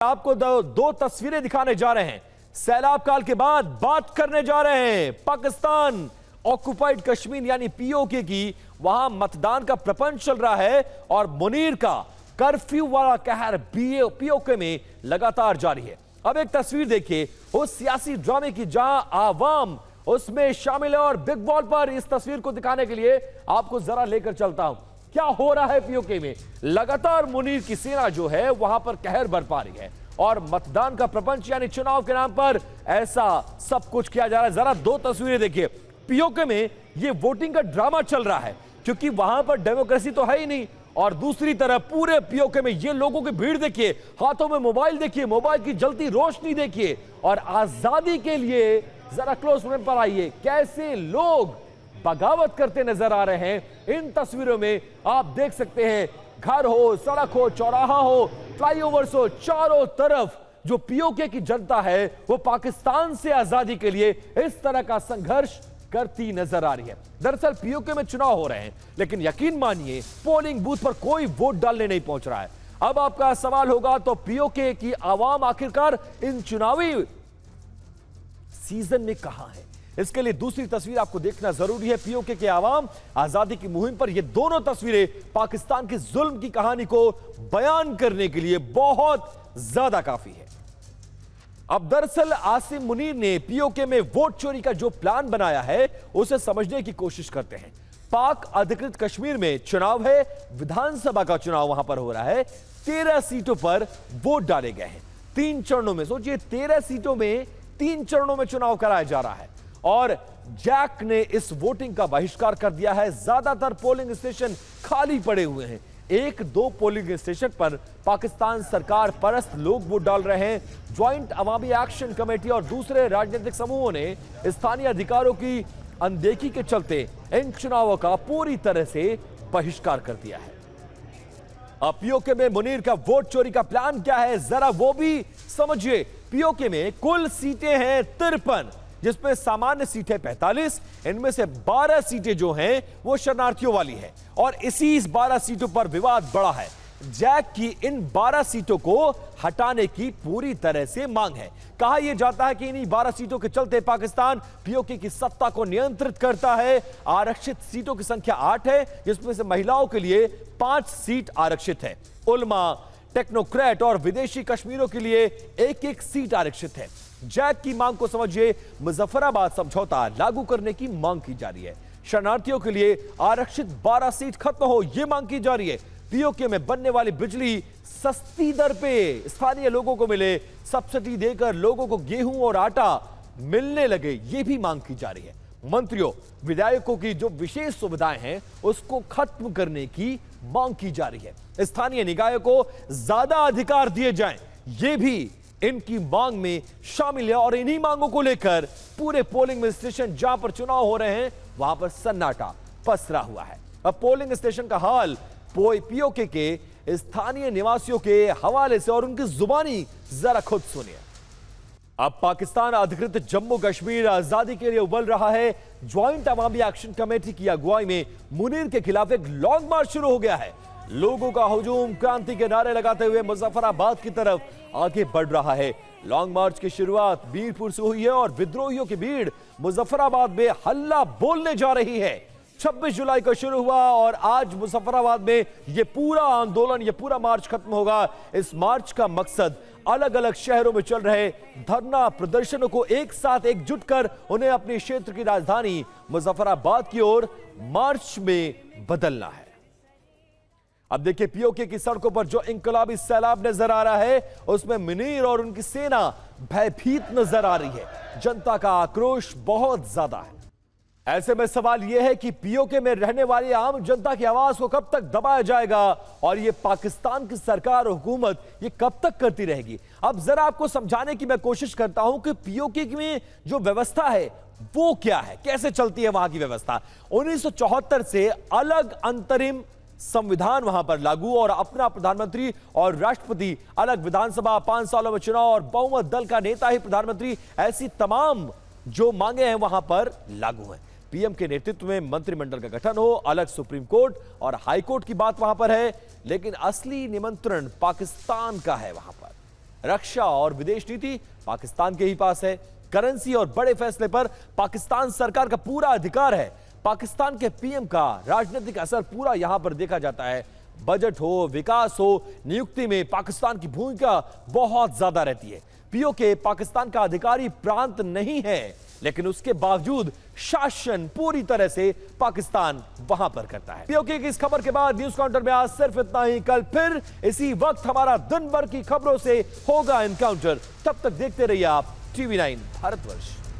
आपको दो तस्वीरें दिखाने जा रहे हैं। सैलाब काल के बाद बात करने जा रहे हैं पाकिस्तान ऑक्युपाइड कश्मीर यानी पीओके की। वहां मतदान का प्रपंच चल रहा है और मुनीर का कर्फ्यू वाला कहर पीओके में लगातार जारी है। अब एक तस्वीर देखिए उस सियासी ड्रामे की जहां आवाम उसमें शामिल है और बिग बॉल पर इस तस्वीर को दिखाने के लिए आपको जरा लेकर चलता हूं। क्या हो रहा है पीओके में? लगातार मुनीर की सेना जो है वहां पर कहर बरपा रही है और मतदान का प्रपंच यानी चुनाव के नाम पर ऐसा सब कुछ किया जा रहा है। जरा दो तस्वीरें देखिए। पीओके में ये वोटिंग का ड्रामा चल रहा है क्योंकि वहां पर डेमोक्रेसी तो है ही नहीं, और दूसरी तरफ पूरे पीओके में ये लोगों की भीड़ देखिए, हाथों में मोबाइल देखिए, मोबाइल की जलती रोशनी देखिए, और आजादी के लिए जरा क्लोज फ्रेंड पर आइए कैसे लोग बगावत करते नजर आ रहे हैं। इन तस्वीरों में आप देख सकते हैं घर हो, सड़क हो, चौराहा हो, फ्लाईओवर्स हो, चारों तरफ जो पीओके की जनता है वो पाकिस्तान से आजादी के लिए इस तरह का संघर्ष करती नजर आ रही है। दरअसल पीओके में चुनाव हो रहे हैं लेकिन यकीन मानिए पोलिंग बूथ पर कोई वोट डालने नहीं पहुंच रहा है। अब आपका सवाल होगा तो पीओके की आवाम आखिरकार इन चुनावी सीजन में कहां है? इसके लिए दूसरी तस्वीर आपको देखना जरूरी है। पीओके के आवाम आजादी की मुहिम पर ये दोनों तस्वीरें पाकिस्तान के जुल्म की कहानी को बयान करने के लिए बहुत ज्यादा काफी है। अब दरअसल आसिम मुनीर ने पीओके में वोट चोरी का जो प्लान बनाया है उसे समझने की कोशिश करते हैं। पाक अधिकृत कश्मीर में चुनाव है, विधानसभा का चुनाव वहां पर हो रहा है। 13 सीटों पर वोट डाले गए हैं 3 चरणों में। सोचिए 13 सीटों में 3 चरणों में चुनाव कराया जा रहा है और जैक ने इस वोटिंग का बहिष्कार कर दिया है। ज्यादातर पोलिंग स्टेशन खाली पड़े हुए हैं। 1-2 पोलिंग स्टेशन पर पाकिस्तान सरकार परस्त लोग वोट डाल रहे हैं। ज्वाइंट अवामी एक्शन कमेटी और दूसरे राजनीतिक समूहों ने स्थानीय अधिकारों की अनदेखी के चलते इन चुनावों का पूरी तरह से बहिष्कार कर दिया है। अब पीओके में मुनीर का वोट चोरी का प्लान क्या है जरा वो भी समझिए। पीओके में कुल सीटें हैं 53, जिसमें सामान्य सीटें 45। इनमें से 12 सीटें जो हैं वो शरणार्थियों वाली है और इसी 12 सीटों पर विवाद बढ़ा है। जैक की इन 12 सीटों को हटाने की पूरी तरह से मांग है। कहा यह जाता है कि इन्हीं 12 सीटों के चलते पाकिस्तान पीओके की सत्ता को नियंत्रित करता है। आरक्षित सीटों की संख्या 8 है, जिसमें से महिलाओं के लिए 5 सीट आरक्षित है। उलमा, टेक्नोक्रेट और विदेशी कश्मीरियों के लिए 1-1 सीट आरक्षित है। जैक की मांग को समझिए, मुजफ्फराबाद समझौता लागू करने की मांग की जा रही है। शरणार्थियों के लिए आरक्षित 12 सीट खत्म हो यह मांग की जा रही है। पीओके में बनने वाली बिजली सस्ती दर पे स्थानीय लोगों को मिले, सब्सिडी देकर लोगों को गेहूं और आटा मिलने लगे, यह भी मांग की जा रही है। मंत्रियों, विधायकों की जो विशेष सुविधाएं हैं उसको खत्म करने की मांग की जा रही है। स्थानीय निकायों को ज्यादा अधिकार दिए जाएं, यह भी इनकी मांग में शामिल है। और इन्हीं मांगों को लेकर पूरे पोलिंग स्टेशन जहां पर चुनाव हो रहे हैं वहां पर सन्नाटा पसरा हुआ है। अब पोलिंग स्टेशन का हाल पीओके के स्थानीय निवासियों के हवाले से और उनकी जुबानी जरा खुद सुनिए। अब पाकिस्तान अधिकृत जम्मू कश्मीर आजादी के लिए उबल रहा है। ज्वाइंट अवामी एक्शन कमेटी की अगुवाई में मुनीर के खिलाफ एक लॉन्ग मार्च शुरू हो गया है। लोगों का हुजूम क्रांति के नारे लगाते हुए मुजफ्फराबाद की तरफ आगे बढ़ रहा है। लॉन्ग मार्च की शुरुआत मीरपुर से हुई है और विद्रोहियों की भीड़ मुजफ्फराबाद में हल्ला बोलने जा रही है। 26 जुलाई को शुरू हुआ और आज मुजफ्फराबाद में यह पूरा आंदोलन, यह पूरा मार्च खत्म होगा। इस मार्च का मकसद अलग अलग शहरों में चल रहे धरना प्रदर्शनों को एक साथ एकजुट कर उन्हें अपने क्षेत्र की राजधानी मुजफ्फराबाद की ओर मार्च में बदलना है। अब देखिए पीओके की सड़कों पर जो इंकलाबी सैलाब नजर आ रहा है उसमें मुनीर और उनकी सेना भयभीत नजर आ रही है। जनता का आक्रोश बहुत ज्यादा है। ऐसे में सवाल यह है कि पीओके में रहने वाली आम जनता की आवाज को कब तक दबाया जाएगा और यह पाकिस्तान की सरकार और हुकूमत ये कब तक करती रहेगी? अब जरा आपको समझाने की मैं कोशिश करता हूं कि पीओके में जो व्यवस्था है वो क्या है, कैसे चलती है वहां की व्यवस्था। 1974 से अलग अंतरिम संविधान वहां पर लागू और अपना प्रधानमंत्री और राष्ट्रपति, अलग विधानसभा, 5 सालों में चुनाव और बहुमत दल का नेता ही प्रधानमंत्री, ऐसी तमाम जो मांगे हैं वहां पर लागू हैं। पीएम के नेतृत्व में मंत्रिमंडल का गठन हो, अलग सुप्रीम कोर्ट और हाई कोर्ट की बात वहां पर है, लेकिन असली निमंत्रण पाकिस्तान का है वहां पर। रक्षा और विदेश नीति पाकिस्तान के ही पास है। करेंसी और बड़े फैसले पर पाकिस्तान सरकार का पूरा अधिकार है। पाकिस्तान के पीएम का राजनीतिक असर पूरा यहां पर देखा जाता है। बजट हो, विकास हो, नियुक्ति में पाकिस्तान की भूमिका बहुत ज्यादा रहती है। पीओके पाकिस्तान का अधिकारी प्रांत नहीं है, लेकिन उसके बावजूद शासन पूरी तरह से पाकिस्तान वहां पर करता है। पीओके की इस खबर के बाद न्यूज काउंटर में आज सिर्फ इतना ही। कल फिर इसी वक्त हमारा दिन भर की खबरों से होगा एनकाउंटर। तब तक देखते रहिए आप टीवी 9 भारतवर्ष।